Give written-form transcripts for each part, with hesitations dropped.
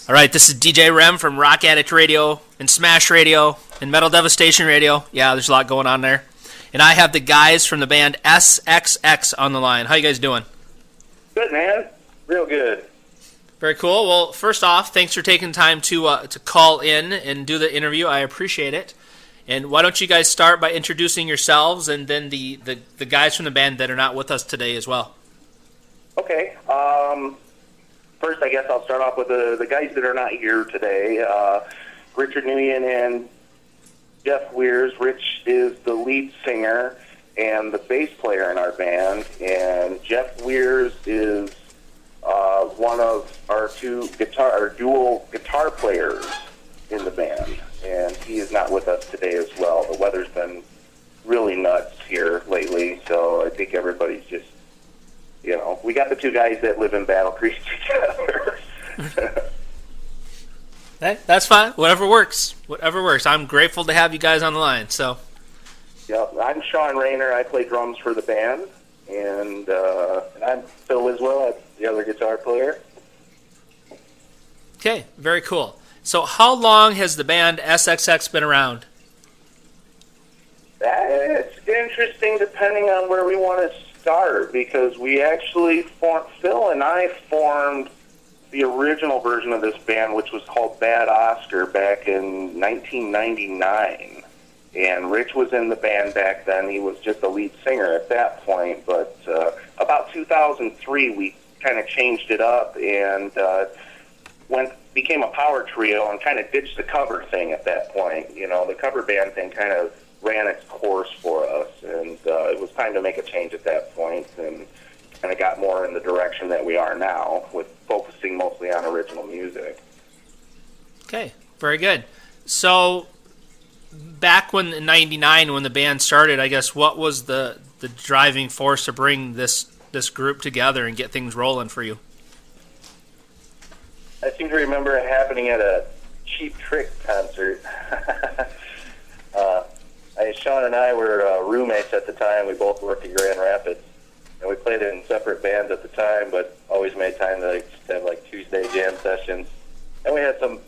All right, this is DJ REM from Rock Addict Radio and Smash Radio and Metal Devastation Radio. Yeah, there's a lot going on there. And I have the guys from the band SXX on the line. How you guys doing? Good, man. Real good. Very cool. Well, first off, thanks for taking time to call in and do the interview. I appreciate it. And why don't you guys start by introducing yourselves and then the guys from the band that are not with us today as well. Okay. First, I guess I'll start off with the guys that are not here today. Richard Nguyen and Jeff Weirs. Rich is the lead singer and the bass player in our band, and Jeff Weirs is one of our dual guitar players in the band, and he is not with us today as well. The weather's been really nuts here lately, so I think everybody's just, we got the two guys that live in Battle Creek together. Hey, that's fine. Whatever works. Whatever works. I'm grateful to have you guys on the line. So. Yep. I'm Sean Rayner. I play drums for the band, and I'm Phil Wiswell. I'm the other guitar player. Okay. Very cool. So, how long has the band SXX been around? It's interesting, depending on where we want to start, because we actually Phil and I formed the original version of this band, which was called Bad Oscar, back in 1999. And Rich was in the band back then. He was just the lead singer at that point. But about 2003, we kind of changed it up and became a power trio and kind of ditched the cover thing at that point. The cover band thing kind of ran its course for us, and it was time to make a change at that point, and kind of got more in the direction that we are now, with focusing mostly on original music. Okay, very good. So, back in '99, when the band started, I guess, what was the driving force to bring this group together and get things rolling for you? I seem to remember it happening at a Cheap Trick concert. Sean and I were roommates at the time. We both worked in Grand Rapids, and we played in separate bands at the time, but always made time to just have Tuesday jam sessions. And we had some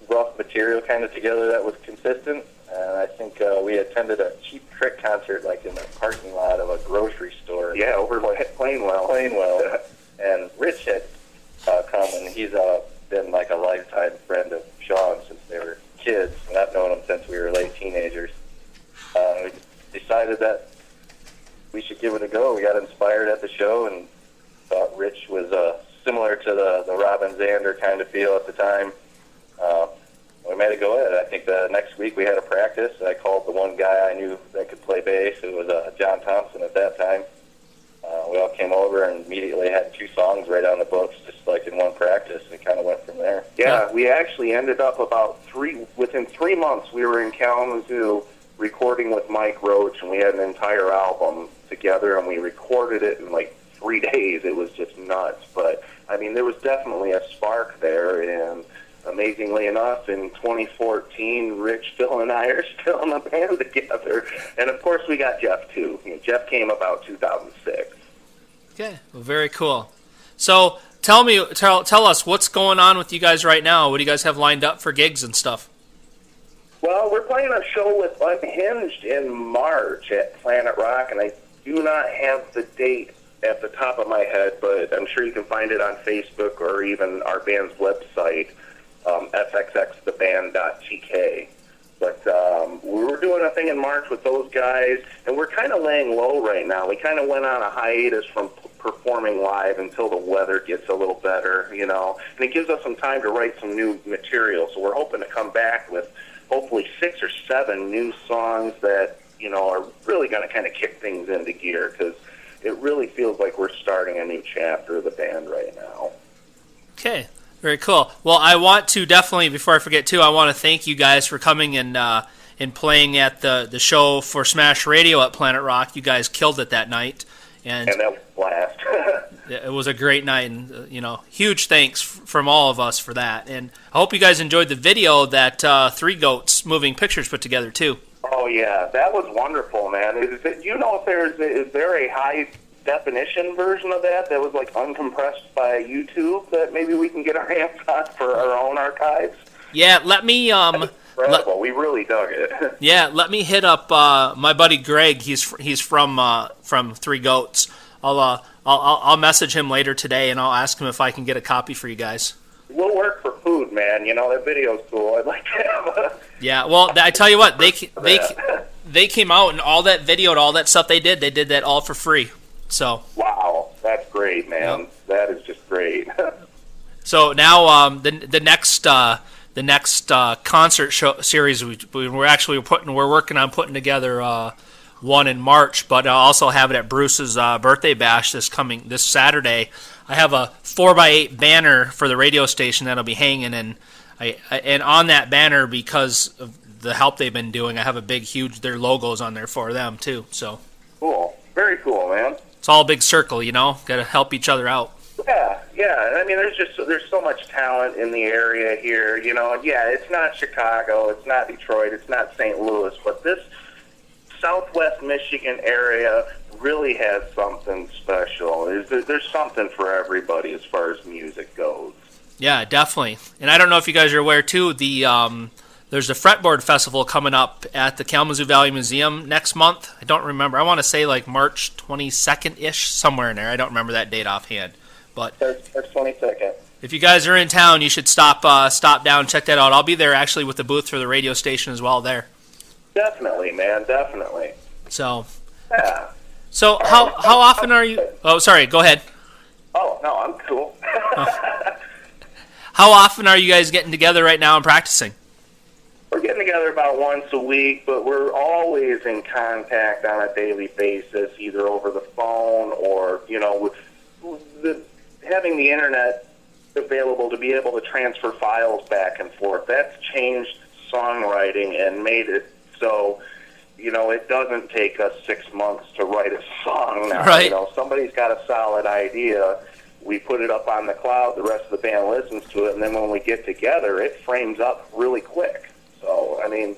rough material kind of together that was consistent. And I think we attended a Cheap Trick concert in the parking lot of a grocery store. Yeah, over Plainwell. And Rich had come, and he's been a lifetime friend of Sean since they were kids, and I've known him since we were late teenagers. We decided that we should give it a go. We got inspired at the show and thought Rich was similar to the Robin Zander kind of feel at the time. We made a go at it. I think the next week we had a practice. I called the one guy I knew that could play bass. It was John Thompson at that time. We all came over and immediately had 2 songs right on the books, just in one practice, and it kind of went from there. Yeah, we actually ended up within 3 months we were in Kalamazoo recording with Mike Roach, and we had an entire album together, and we recorded it in 3 days. It was just nuts. But, there was definitely a spark there, and amazingly enough, in 2014, Rich, Phil, and I are still in the band together. And, of course, we got Jeff, too. Jeff came about 2006. Okay, well, very cool. So tell us what's going on with you guys right now. What do you guys have lined up for gigs and stuff? Well, we're playing a show with Unhinged in March at Planet Rock, and I do not have the date at the top of my head, but I'm sure you can find it on Facebook or even our band's website, sxxtheband.tk. But we were doing a thing in March with those guys, and we're kind of laying low right now. We kind of went on a hiatus from performing live until the weather gets a little better, and it gives us some time to write some new material. So we're hoping to come back with hopefully 6 or 7 new songs that, are really going to kind of kick things into gear, because it really feels like we're starting a new chapter of the band right now. Okay. Very cool. Well, I want to definitely, before I forget too, I want to thank you guys for coming and playing at the show for Smash Radio at Planet Rock. You guys killed it that night. And that was a blast. It was a great night, and huge thanks from all of us for that. And I hope you guys enjoyed the video that Three Goats Moving Pictures put together too. Oh yeah, that was wonderful, man. Is there a high definition version of that was like uncompressed by YouTube that maybe we can get our hands on for our own archives? Yeah, let me Incredible. We really dug it. yeah, let me hit up my buddy Greg. He's from Three Goats. I'll message him later today, and I'll ask him if I can get a copy for you guys. We'll work for food, man. You know, that video's cool. I'd like to have Yeah, well, I tell you what, they came out and all that video and all that stuff they did that all for free. So wow, that's great, man. Yep. That is just great. So now the next concert show series we're working on putting together one in March, but I'll also have it at Bruce's birthday bash this Saturday. I have a 4x8 banner for the radio station that'll be hanging, and and on that banner, because of the help they've been doing, I have a their logos on there for them too. So cool, very cool, man. It's all a big circle, you know. Got to help each other out. Yeah. I mean, there's so much talent in the area here, you know. And yeah, it's not Chicago, it's not Detroit, it's not St. Louis, but this Southwest Michigan area really has something special. There's something for everybody as far as music goes. Yeah, definitely. And I don't know if you guys are aware too. There's a fretboard festival coming up at the Kalamazoo Valley Museum next month. I don't remember. I want to say like March 22nd-ish, somewhere in there. I don't remember that date offhand. But March 22nd. If you guys are in town, you should stop down, check that out. I'll be there actually with the booth for the radio station as well there. Definitely, man, definitely. So, yeah. So how often are you? Oh, sorry. Go ahead. Oh no, I'm cool. How often are you guys getting together right now and practicing? We're getting together about once a week, but we're always in contact on a daily basis, either over the phone or, you know, with having the internet available to be able to transfer files back and forth. That's changed songwriting and made it so, you know, it doesn't take us 6 months to write a song now. Right. You know, somebody's got a solid idea. We put it up on the cloud, the rest of the band listens to it, and then when we get together, it frames up really quick. So, I mean,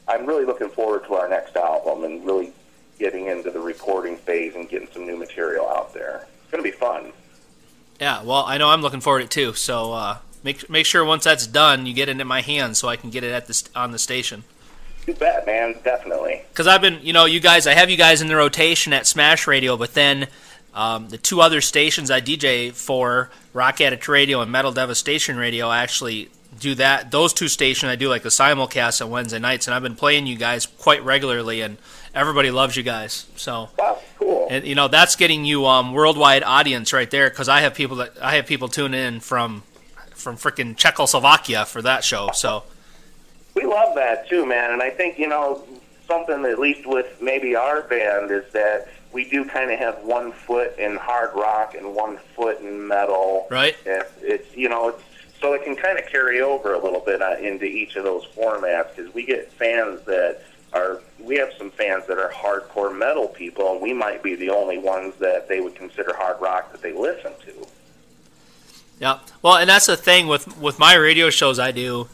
I'm really looking forward to our next album and really getting into the recording phase and getting some new material out there. It's going to be fun. Yeah, well, I know I'm looking forward to it too. So make sure once that's done, you get it in my hands so I can get it on the station. You bet, man. Definitely. Because I've been, I have you guys in the rotation at Smash Radio, but then the two other stations I DJ for, Rock Addict Radio and Metal Devastation Radio, I actually do that. Those two stations I do like a simulcast on Wednesday nights, and I've been playing you guys quite regularly, and everybody loves you guys. So wow, cool. And that's getting you worldwide audience right there, because I have people tune in from freaking Czechoslovakia for that show. So we love that too, man. And I think something at least with maybe our band is that we do kind of have 1 foot in hard rock and 1 foot in metal. Right. It's so it can kind of carry over a little bit into each of those formats, because we get fans we have some fans that are hardcore metal people, and we might be the only ones that they would consider hard rock that they listen to. Yeah, well, and that's the thing with my radio shows I do.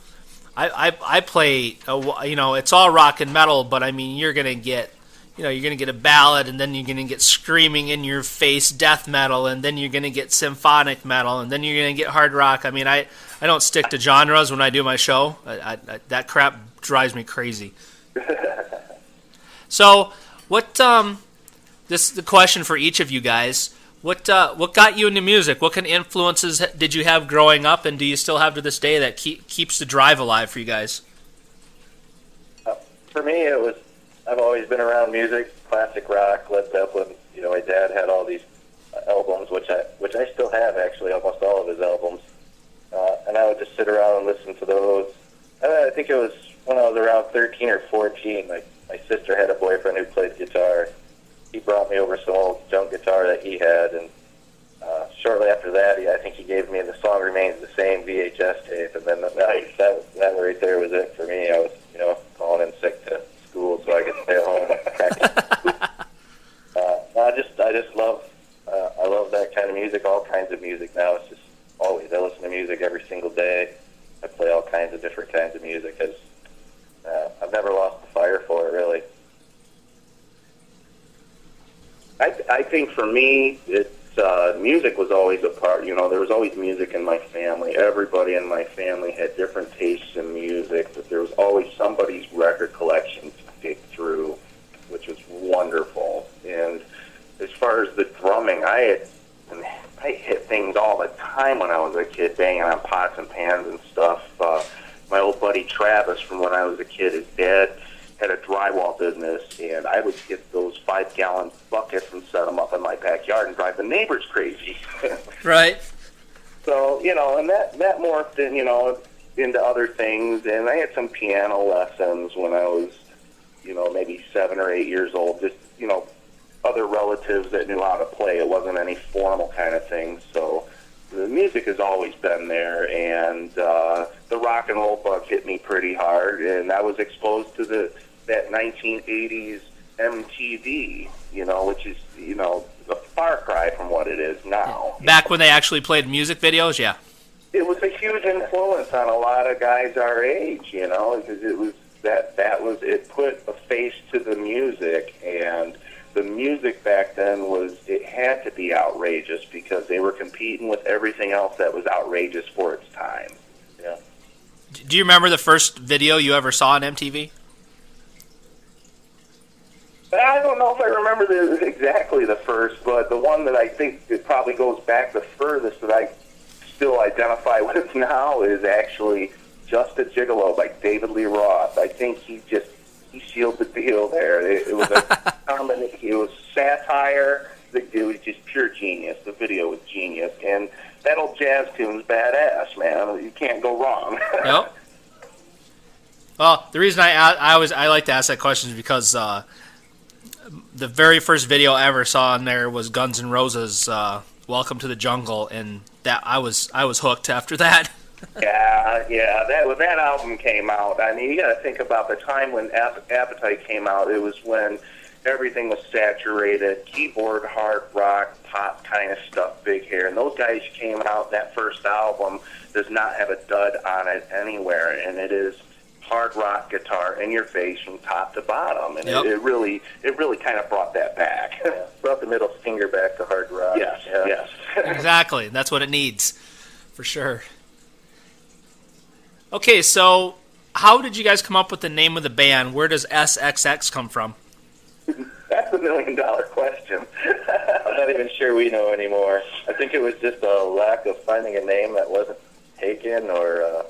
I play, it's all rock and metal, but I mean, you're gonna get a ballad, and then you're gonna get screaming in your face death metal, and then you're gonna get symphonic metal, and then you're gonna get hard rock. I mean, I don't stick to genres when I do my show. That crap drives me crazy. So, this is the question for each of you guys. What got you into music? What kind of influences did you have growing up, and do you still have to this day that keeps the drive alive for you guys? For me, I've always been around music, classic rock, Led Zeppelin. My dad had all these albums, which I still have, actually, almost all of his albums. And I would just sit around and listen to those. I think it was when I was around 13 or 14. My sister had a boyfriend who played guitar. He brought me over some old junk guitar that he had, and shortly after that, I think he gave me The Song Remains the Same VHS tape, and then that right there was it for me. I was, calling in sick to school so I could stay at home and practice. I just love that kind of music, all kinds of music now. It's just always, I listen to music every single day. I play all kinds of different kinds of music, because I've never lost the fire for it, really. I think for me, it's music was always a part. You know, there was always music in my family. Everybody in my family had different tastes in music, but there was always somebody's record collection to dig through, which was wonderful. And as far as the drumming, I hit things all the time when I was a kid, banging on pots and pans and stuff. My old buddy Travis, from when I was a kid, his dad had a drywall business, and I would get those 5-gallon buckets and set them up in my backyard and drive the neighbors crazy. Right. So, you know, and that morphed in, you know, into other things, and I had some piano lessons when I was, you know, maybe 7 or 8 years old, just, you know, other relatives that knew how to play. It wasn't any formal kind of thing, so the music has always been there, and the rock and roll bug hit me pretty hard, and I was exposed to that 1980s MTV, you know, which is, you know, a far cry from what it is now. Back when they actually played music videos, yeah. It was a huge influence on a lot of guys our age, you know, because it was it put a face to the music, and the music back then it had to be outrageous because they were competing with everything else that was outrageous for its time. Yeah. Do you remember the first video you ever saw on MTV? I don't know if I remember exactly the first, but the one that I think it probably goes back the furthest that I still identify with now is actually Just a Gigolo by David Lee Roth. I think he sealed the deal there. It was it was satire. It was just pure genius. The video was genius, and that old jazz tune's badass, man. You can't go wrong. Yep. Well, the reason I like to ask that question is because the very first video I ever saw on there was Guns N' Roses' "Welcome to the Jungle," and that I was hooked after that. Yeah. That album came out. I mean, you got to think about the time when Appetite came out. It was when everything was saturated, keyboard, hard rock, pop kind of stuff, big hair. And those guys came out. That first album does not have a dud on it anywhere, and it is hard rock guitar in your face from top to bottom, and yep. it really kind of brought that back. Brought the middle finger back to hard rock. Yes. Exactly. That's what it needs, for sure. Okay, so how did you guys come up with the name of the band? Where does SXX come from? That's $1 million question. I'm not even sure we know anymore. I think it was just a lack of finding a name that wasn't taken, or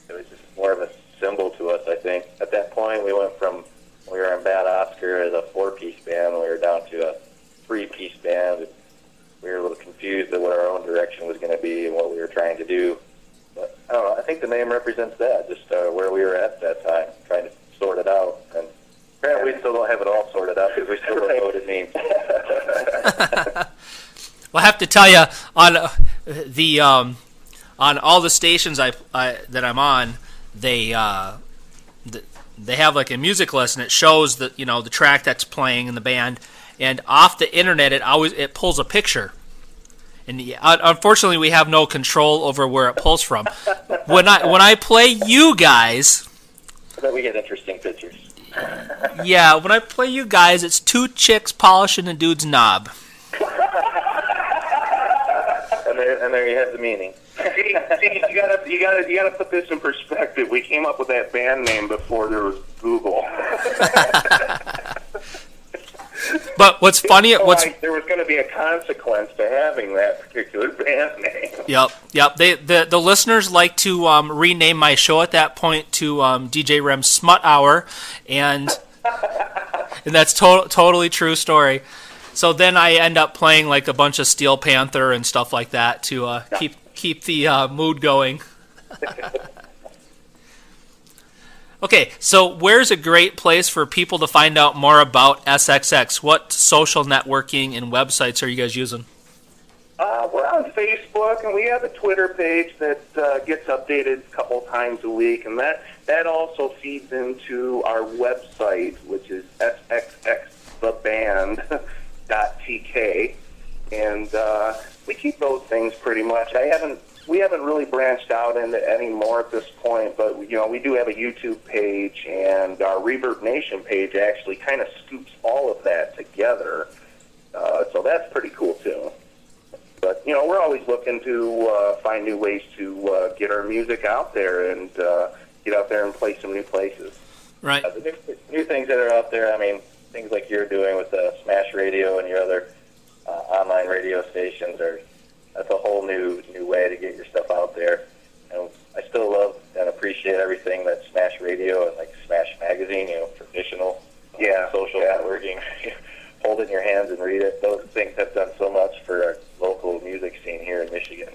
it was just more of a symbol to us, I think. At that point, we went from, we were in Bad Oscar as a 4-piece band, we were down to a 3-piece band. We were a little confused at what our own direction was going to be and what we were trying to do. But I don't know, I think the name represents that, just where we were at that time, trying to sort it out. And apparently we still don't have it all sorted out because we still don't know what it means. Well, I have to tell you, on all the stations that I'm on, they have like a music list, and it shows the track that's playing in the band, and off the internet it pulls a picture. And unfortunately, we have no control over where it pulls from. When I play you guys, then we get interesting pictures. Yeah, when I play you guys, it's 2 chicks polishing a dude's knob. And there you have the meaning. See, you gotta put this in perspective. We came up with that band name before there was Google. But what's funny, there was going to be a consequence to having that particular band name. Yep. The listeners like to rename my show at that point to DJ REM Smut Hour, and that's totally true story. So then I end up playing like a bunch of Steel Panther and stuff like that to keep the mood going. Okay, so where's a great place for people to find out more about SXX? What social networking and websites are you guys using? We're on Facebook, and we have a Twitter page that gets updated a couple times a week, and that also feeds into our website, which is sxxtheband.tk, and we keep those things pretty much. We haven't really branched out into any more at this point, but we do have a YouTube page, and our Reverb Nation page actually kind of scoops all of that together. So that's pretty cool too. But, you know, we're always looking to find new ways to get our music out there and get out there and play some new places. Right. The new things that are out there, I mean, things like you're doing with Smash Radio and your other online radio stations, that's a whole new way to get your stuff out there. And I still love and appreciate everything that Smash Radio and like Smash Magazine, you know, traditional social networking, hold it in your hands and read it. Those things have done so much for our local music scene here in Michigan.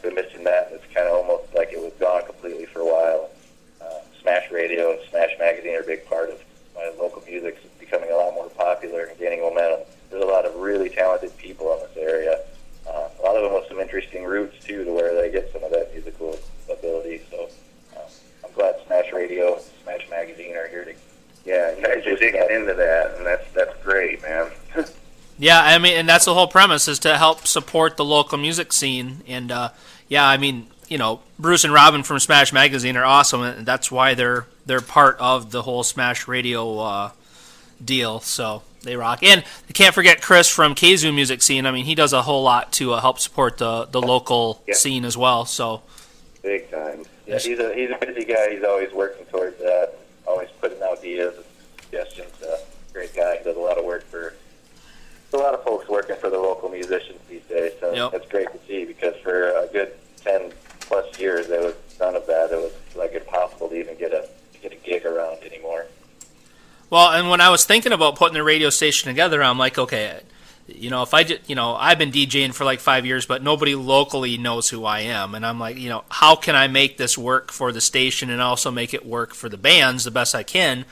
Been missing that. It's kind of almost like it was gone completely for a while. Smash Radio and Smash Magazine are a big part of my local music becoming a lot more popular and gaining momentum. There's a lot of really talented people in this area. A lot of them with some interesting roots, too, to where they get some of that musical ability. So I'm glad Smash Radio and Smash Magazine are here to... Yeah, you guys are digging into that, and that's great, man. Yeah, I mean, and that's the whole premise, is to help support the local music scene. And, I mean, you know, Bruce and Robin from Smash Magazine are awesome, and that's why they're part of the whole Smash Radio deal, so they rock. And you can't forget Chris from Kazoo Music Scene. I mean, he does a whole lot to help support the local scene as well. So big time. Yeah, he's a busy guy. He's always working towards that, always putting out ideas and suggestions. Great guy. He does a lot of work for a lot of folks working for the local musicians these days. So that's great to see, because for a good 10+ years there was none of that. It was like impossible to even get a gig around anymore. Well, and when I was thinking about putting the radio station together, I'm like, okay, you know, if I just, you know, I've been DJing for like 5 years, but nobody locally knows who I am, and I'm like, you know, how can I make this work for the station and also make it work for the bands the best I can?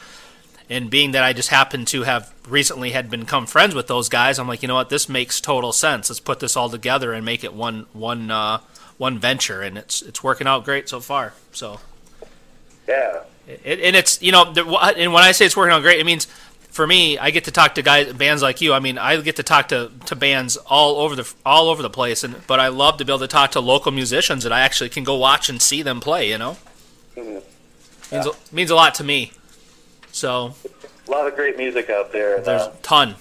And being that I just happen to have recently had become friends with those guys, I'm like, you know what, this makes total sense. Let's put this all together and make it one venture, and it's working out great so far. So yeah. And it's, you know, and when I say it's working out great, it means for me, I get to talk to bands like you. I mean, I get to talk to bands all over the place, but I love to be able to talk to local musicians that I actually can go watch and see them play. You know, means a lot to me. So a lot of great music out there. There's a ton.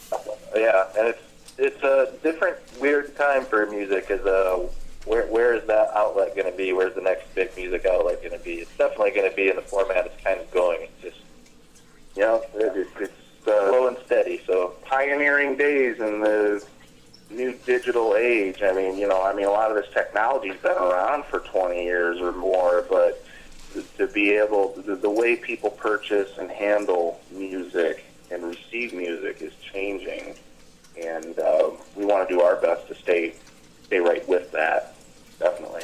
Yeah, and it's a different, weird time for music. Where is that outlet going to be? Where's the next big music outlet going to be? It's definitely going to be in the format it's kind of going. It's just, you know, it's slow and steady. So pioneering days in the new digital age. I mean, a lot of this technology's been around for 20 years or more, but to be able, the way people purchase and handle music and receive music is changing, and we want to do our best to stay right with that. Definitely.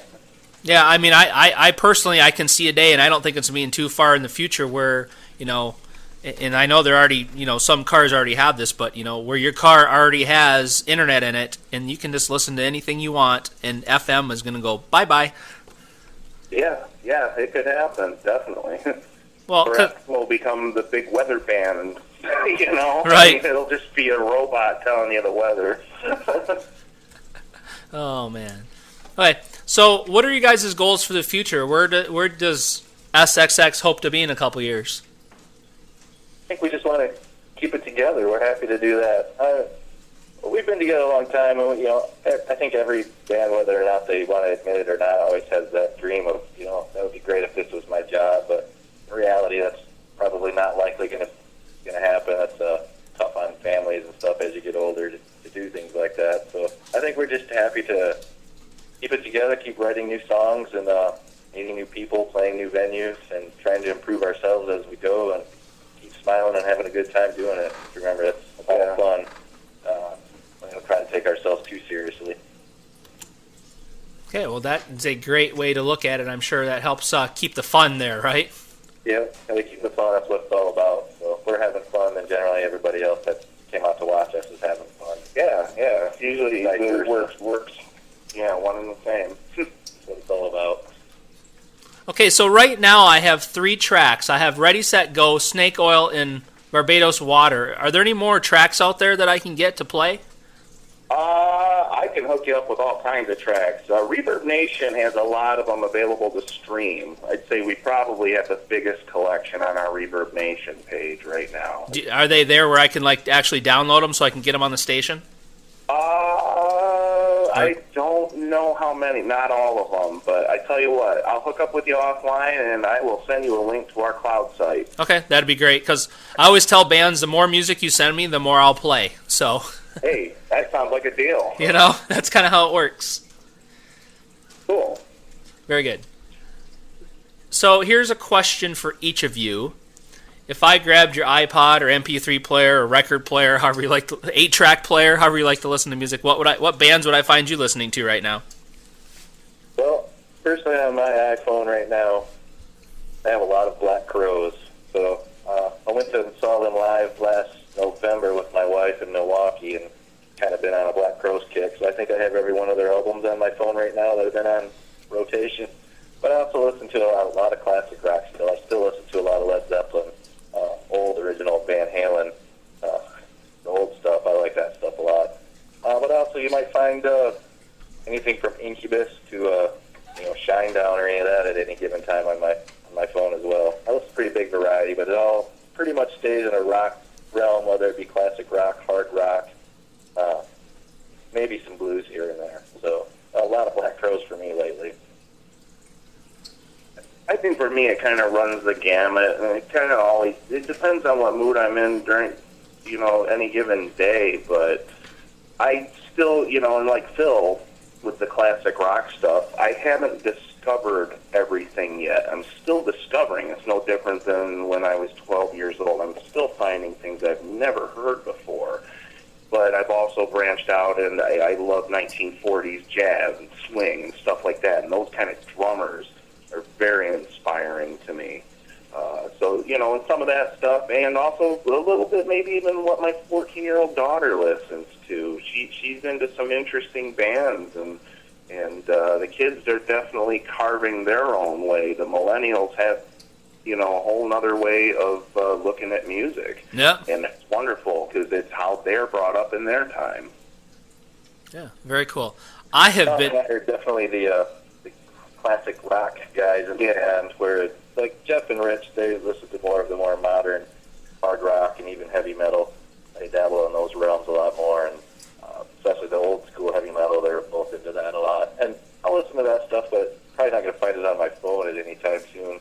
Yeah, I mean, I personally, I can see a day, and I don't think it's being too far in the future where, you know, and I know there already, you know, some cars already have this, but, you know, where your car already has internet in it, and you can just listen to anything you want, and FM is going to go bye-bye. Yeah, it could happen, definitely. Well, we'll become the big weather band, you know? Right. I mean, it'll just be a robot telling you the weather. Oh, man. Okay, so what are you guys' goals for the future? Where does SXX hope to be in a couple years? I think we just want to keep it together. We're happy to do that. We've been together a long time, and, you know, I think every band, whether or not they want to admit it or not, always has that dream of, you know, that would be great if this was my job, but in reality, that's probably not likely going to happen. It's tough on families and stuff as you get older to do things like that. So I think we're just happy to keep it together, keep writing new songs, and meeting new people, playing new venues, and trying to improve ourselves as we go, and keep smiling and having a good time doing it. Remember, it's all fun. We're not trying to take ourselves too seriously. Okay, well, that is a great way to look at it. I'm sure that helps keep the fun there, right? Yeah, and we keep the fun. That's what it's all about. So if we're having fun, then generally everybody else that came out to watch us is having fun. Yeah. Usually it works. Yeah, one and the same. That's what it's all about. Okay, so right now I have 3 tracks. I have Ready, Set, Go, Snake Oil, and Barbados Water. Are there any more tracks out there that I can get to play? I can hook you up with all kinds of tracks. Reverb Nation has a lot of them available to stream. I'd say we probably have the biggest collection on our Reverb Nation page right now. Are they there where I can like actually download them so I can get them on the station? I don't know how many, not all of them, but I tell you what, I'll hook up with you offline and I will send you a link to our cloud site. Okay, that'd be great, because I always tell bands the more music you send me, the more I'll play. So, hey, that sounds like a deal. You know, that's kind of how it works. Cool. Very good. So here's a question for each of you. If I grabbed your iPod or MP3 player or record player, however you like to, 8-track player, however you like to listen to music, what bands would I find you listening to right now? Well, personally on my iPhone right now, I have a lot of Black Crowes. So I went to and saw them live last November with my wife in Milwaukee and kind of been on a Black Crowes kick. So I think I have every one of their albums on my phone right now that have been on rotation. But I also listen to a lot of classic rock still. I still listen to a lot of Led Zeppelin. Old original Van Halen, the old stuff. I like that stuff a lot. But also, you might find anything from Incubus to Shinedown or any of that at any given time on my phone as well. I listen to a pretty big variety, but it all pretty much stays in a rock realm, whether it be classic rock, hard rock, maybe some blues here and there. So a lot of Black Crowes for me lately. I think for me it kind of runs the gamut, and it depends on what mood I'm in during, any given day, but I still, and like Phil with the classic rock stuff, I haven't discovered everything yet. I'm still discovering. It's no different than when I was 12 years old. I'm still finding things I've never heard before, but I've also branched out, and I love 1940s jazz and swing and stuff like that, and those kind of drummers are very inspiring to me. So, and some of that stuff, and also a little bit maybe even what my 14-year-old daughter listens to. She's into some interesting bands, and the kids are definitely carving their own way. The millennials have, a whole other way of looking at music. Yeah. And it's wonderful because it's how they're brought up in their time. Yeah, very cool. I have been... They're definitely the classic rock guys in the end, where like Jeff and Rich, they listen to more of the more modern hard rock and even heavy metal. They dabble in those realms a lot more, and especially the old school heavy metal, they're both into that a lot. And I'll listen to that stuff, but probably not going to find it on my phone at any time soon.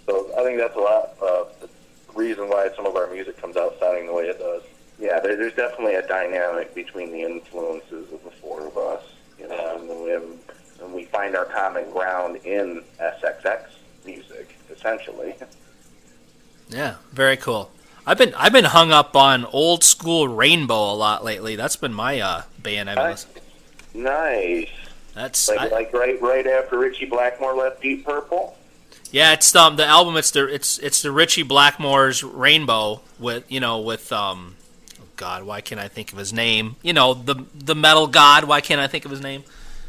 So I think that's a lot of the reason why some of our music comes out sounding the way it does. Yeah, there's definitely a dynamic between the influences of the four of us, and we find our common ground in SXX music, essentially. Yeah, very cool. I've been hung up on old school Rainbow a lot lately. That's been my band I've been listening to. Nice. That's like right after Richie Blackmore left Deep Purple. Yeah, it's the album. It's the Richie Blackmore's Rainbow with oh God, why can't I think of his name? The metal god. Why can't I think of his name?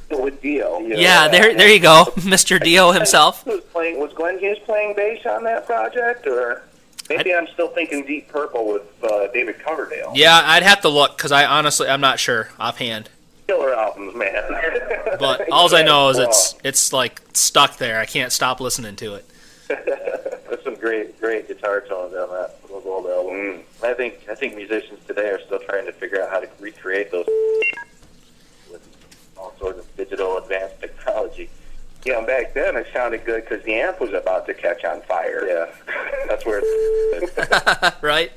With Dio. Yeah, there you go, Mr. Dio himself. Was Glenn Hughes playing bass on that project, or maybe I'm still thinking Deep Purple with David Coverdale? Yeah, I'd have to look because I'm not sure offhand. Killer albums, man. But all I know is it's like stuck there. I can't stop listening to it. There's some great guitar tones on those old albums. I think musicians today are still trying to figure out how to recreate those with all sorts of digital advanced technology. Yeah, and back then it sounded good because the amp was about to catch on fire. Yeah, that's where it's right.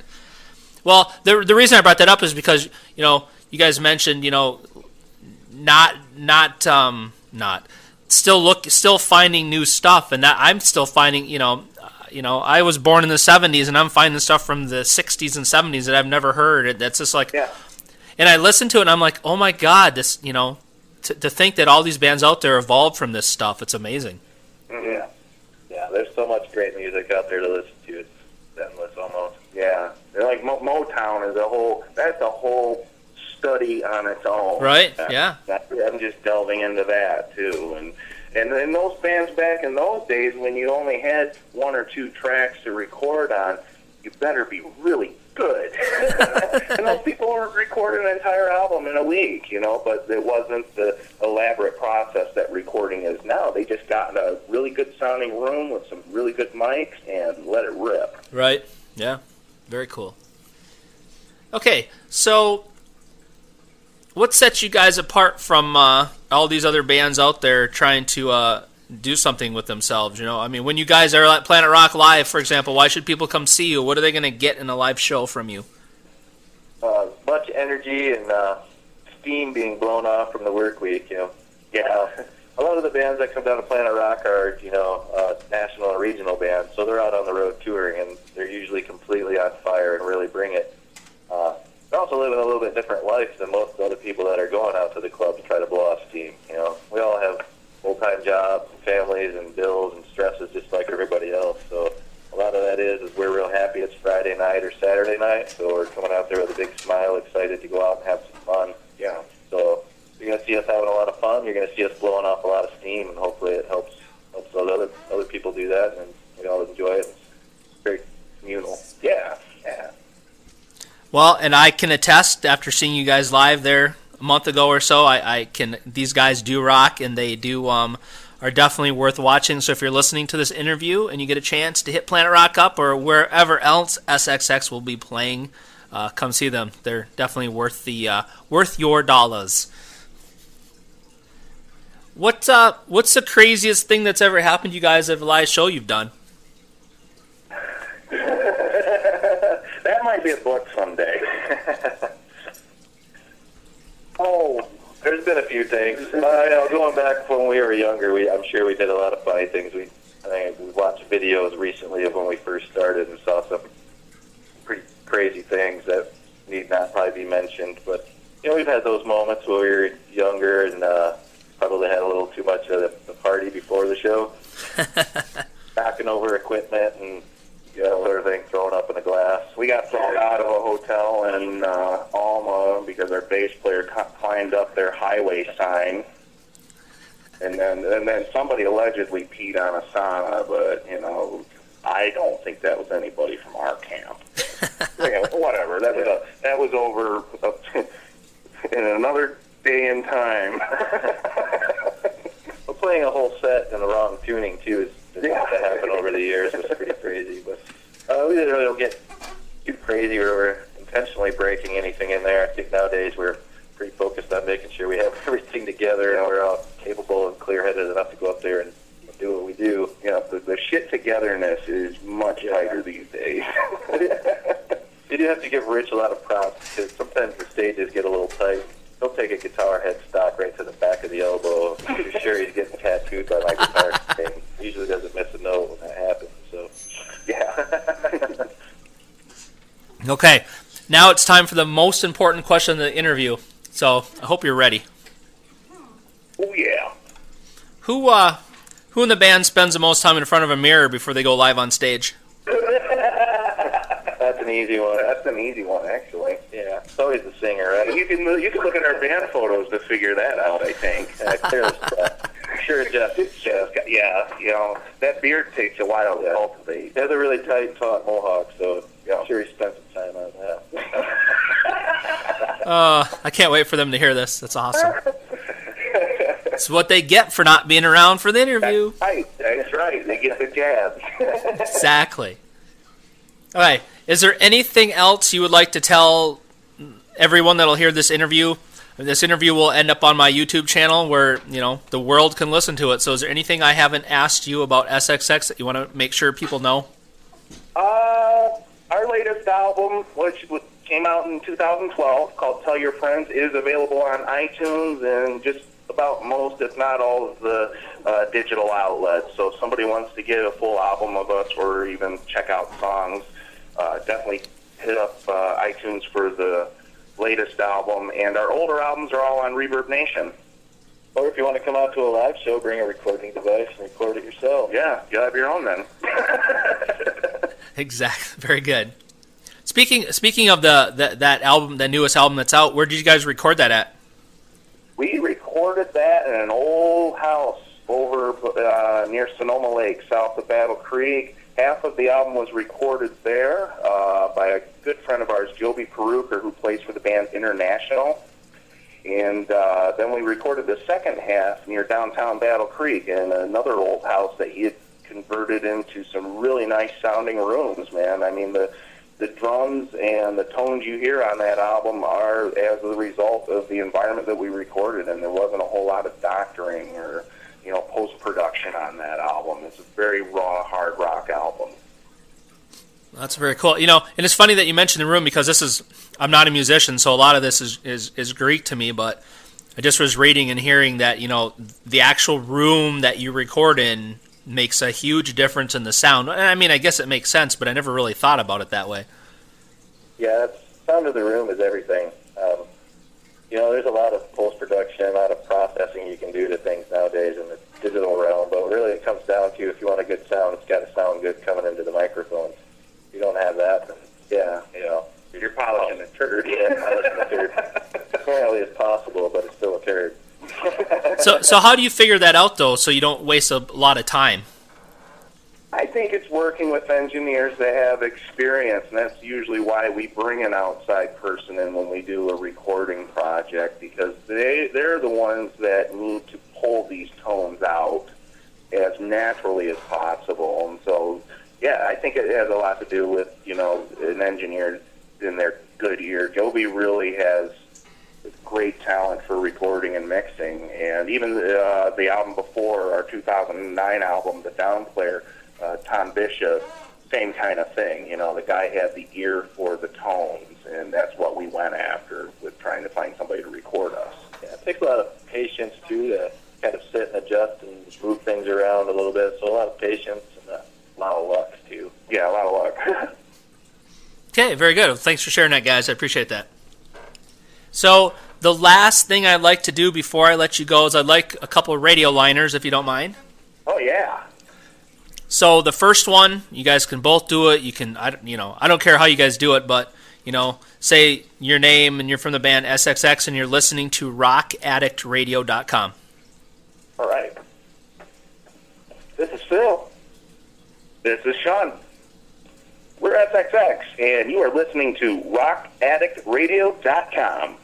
Well, the reason I brought that up is because you guys mentioned not still finding new stuff, and that I'm still finding I was born in the 70s and I'm finding stuff from the 60s and 70s that I've never heard. That's just like, yeah. And I listen to it and I'm like, oh my God, this to think that all these bands out there evolved from this stuff. It's amazing. Yeah, there's so much great music out there to listen to. It's endless almost. Yeah, they're like Motown is that's a whole study on its own. Right? Yeah. I'm just delving into that too, and in those bands back in those days when you only had one or two tracks to record on, you better be really good. And those people were recording an entire album in a week, but it wasn't the elaborate process that recording is now. They just got in a really good sounding room with some really good mics and let it rip. Right. Yeah. Very cool. Okay, so what sets you guys apart from all these other bands out there trying to do something with themselves? I mean, when you guys are at Planet Rock Live, for example, why should people come see you? What are they going to get in a live show from you? Much energy and steam being blown off from the work week. Yeah. A lot of the bands that come down to Planet Rock are, national and regional bands, so they're out on the road touring, and they're usually completely on fire and really bring it. They're also living a little bit different life than most other people that are going out to the club to try to blow off steam. We all have full-time jobs and families and bills and stresses just like everybody else. So a lot of that is we're real happy it's Friday night or Saturday night, so we're coming out there with a big smile, excited to go out and have some fun. Yeah. So you're going to see us having a lot of fun. You're going to see us blowing off a lot of steam, and hopefully it helps those other people do that, and we all enjoy it. It's very communal. Yeah. Well, and I can attest, after seeing you guys live there a month ago or so, these guys do rock, and they do are definitely worth watching. So if you're listening to this interview and you get a chance to hit Planet Rock up or wherever else SXX will be playing, come see them. They're definitely worth your dollars. What's the craziest thing that's ever happened to you guys at a live show you've done? That might be a book someday. There's been a few things. Going back when we were younger, I'm sure we did a lot of funny things. We watched videos recently of when we first started and saw some pretty crazy things that need not probably be mentioned. But we've had those moments where we were younger and probably had a little too much of the party before the show, knocking over equipment and everything thrown up in a glass. We got thrown out of a hotel in Alma because our bass player climbed up their highway sign, and then somebody allegedly peed on a sauna, but I don't think that was anybody from our camp. Whatever. That was over in another day and time. Well, playing a whole set in the wrong tuning too is that happened over the years. It was pretty crazy, but we didn't really get too crazy or we're intentionally breaking anything in there. I think nowadays we're pretty focused on making sure we have everything together and we're all capable and clear-headed enough to go up there and do what we do. The shit togetherness is much tighter these days. You do have to give Rich a lot of props because sometimes the stages get a little tight. He'll take a guitar headstock right to the back of the elbow. I'm pretty sure he's getting tattooed by my guitar string. He usually doesn't miss a note when that happens. So, yeah. Okay, now it's time for the most important question of the interview. So I hope you're ready. Oh yeah. Who in the band spends the most time in front of a mirror before they go live on stage? That's an easy one. That's an easy one, actually. Yeah, it's always the singer, right? You can look at our band photos to figure that out, I think. Sure, Jeff. Yeah, that beard takes a while to cultivate. They have a really tight, taut mohawk, so I'm sure he spent some time on that. I can't wait for them to hear this. That's awesome. It's what they get for not being around for the interview. That's right. They get the jabs. Exactly. All right. Is there anything else you would like to tell everyone that'll hear this interview? This interview will end up on my YouTube channel where, the world can listen to it. So is there anything I haven't asked you about SXX that you want to make sure people know? Our latest album, which came out in 2012, called Tell Your Friends, is available on iTunes and just about most, if not all, of the digital outlets. So if somebody wants to get a full album of us or even check out songs, definitely hit up iTunes for the latest album. And our older albums are all on Reverb Nation. Or if you want to come out to a live show, bring a recording device and record it yourself. Yeah, you have your own then. Exactly. Very good. Speaking of that album, the newest album that's out, where did you guys record that at? We recorded that in an old house over near Sonoma Lake, south of Battle Creek. half of the album was recorded there by a good friend of ours, Joby Peruker, who plays for the band International. And then we recorded the second half near downtown Battle Creek in another old house that he had converted into some really nice sounding rooms, man. I mean, the drums and the tones you hear on that album are as a result of the environment that we recorded, and there wasn't a whole lot of doctoring or, you know, post-production on that album. It's a very raw, hard rock album. That's very cool. You know, and it's funny that you mentioned the room, because I'm not a musician, so a lot of this is Greek to me, but I just was reading and hearing that, you know, the actual room that you record in makes a huge difference in the sound. I mean, I guess it makes sense, but I never really thought about it that way. Yeah, sound of the room is everything. You know, there's a lot of post-production, a lot of processing you can do to things nowadays in the digital realm, but really it comes down to, if you want a good sound, it's got to sound good coming into the microphones. If you don't have that, then, yeah, you know, you're polishing a turd. Yeah, polishing a turd. Apparently it's possible, but it's still a turd. So how do you figure that out, though, so you don't waste a lot of time? I think it's working with engineers that have experience, and that's usually why we bring an outside person in when we do a recording project, because they're the ones that need to pull these tones out as naturally as possible. And so, yeah, I think it has a lot to do with, you know, an engineer in their good ear. Joby really has great talent for recording and mixing, and even the album before, our 2009 album, The Downplayer, Tom Bishop, same kind of thing. You know, the guy had the ear for the tones, and that's what we went after with trying to find somebody to record us. Yeah, it takes a lot of patience, too, to kind of sit and adjust and just move things around a little bit. So a lot of patience and a lot of luck, too. Yeah, a lot of luck. Okay, very good. Thanks for sharing that, guys. I appreciate that. So the last thing I'd like to do before I let you go is I'd like a couple of radio liners, if you don't mind. Oh, yeah. So the first one, you guys can both do it. You can, I don't care how you guys do it, but, you know, say your name and you're from the band SXX and you're listening to rockaddictradio.com. All right. This is Phil. This is Sean. We're SXX, and you are listening to rockaddictradio.com.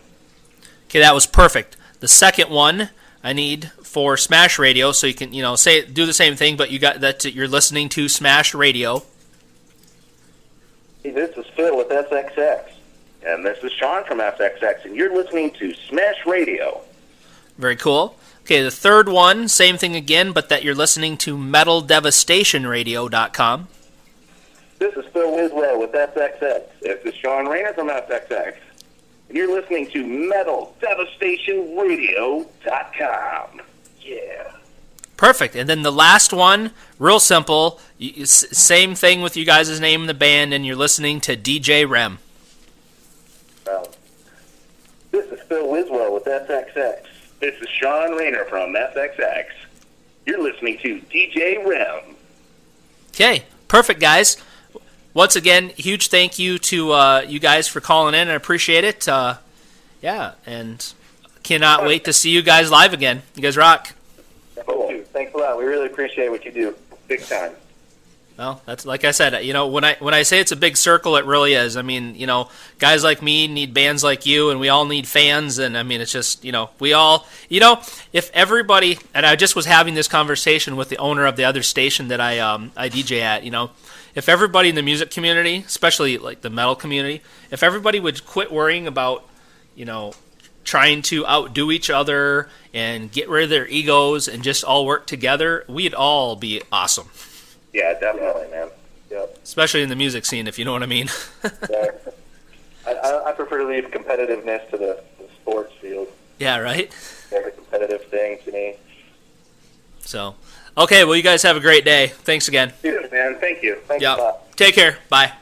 Okay, that was perfect. The second one I need for Smash Radio, so you can, you know, do the same thing, but you got that you're listening to Smash Radio. Hey, this is Phil with SXX. And this is Sean from SXX, and you're listening to Smash Radio. Very cool. Okay, the third one, same thing again, but that you're listening to MetalDevastationRadio.com. This is Phil Wiswell with SXX. This is Sean Rayner from SXX. And you're listening to MetalDevastationRadio.com. Yeah. Perfect. And then the last one, real simple, same thing with you guys' name in the band, and you're listening to DJ REM. This is Phil Wiswell with SXX. This is Sean Rayner from SXX. You're listening to DJ REM. Okay, perfect, guys. Once again, huge thank you to you guys for calling in. I appreciate it. Yeah, and cannot wait to see you guys live again. You guys rock. Cool. Thanks a lot. We really appreciate what you do. Big time. Well, that's like I said. You know, when I say it's a big circle, it really is. I mean, you know, guys like me need bands like you, and we all need fans. And I mean, it's just, you know, we all, you know, if everybody. And I just was having this conversation with the owner of the other station that I DJ at. You know, if everybody in the music community, especially like the metal community, if everybody would quit worrying about, you know, trying to outdo each other and get rid of their egos and just all work together, we'd all be awesome. Yeah, definitely, man. Yep. Especially in the music scene, if you know what I mean. Yeah. I prefer to leave competitiveness to the sports field. Yeah, right? Every competitive thing to me. So, okay, well, you guys have a great day. Thanks again. Cheers, man. Thank you. Thanks a lot. Take care. Bye.